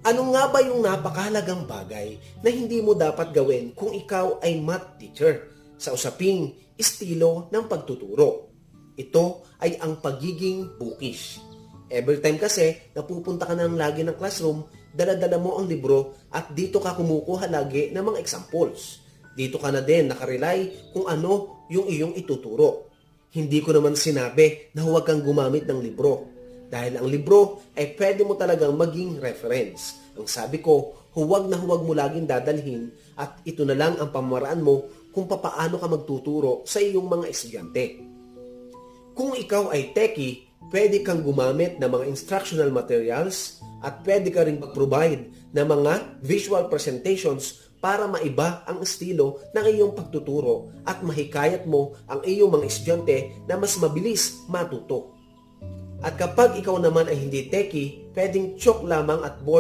Ano nga ba yung napakahalagang bagay na hindi mo dapat gawin kung ikaw ay math teacher sa usaping estilo ng pagtuturo? Ito ay ang pagiging bookish. Every time kasi napupunta ka na lagi ng classroom, dala-dala mo ang libro at dito ka kumukuha lagi ng mga examples. Dito ka na din nakarely kung ano yung iyong ituturo. Hindi ko naman sinabi na huwag kang gumamit ng libro. Dahil ang libro ay pwede mo talagang maging reference. Ang sabi ko, huwag na huwag mo laging dadalhin at ito na lang ang pamaraan mo kung papaano ka magtuturo sa iyong mga estudyante. Kung ikaw ay techie, pwede kang gumamit ng mga instructional materials at pwede ka rin mag-provide ng mga visual presentations para maiba ang estilo ng iyong pagtuturo at mahikayat mo ang iyong mga estudyante na mas mabilis matuto. At kapag ikaw naman ay hindi techie, pwedeng chalk lamang at board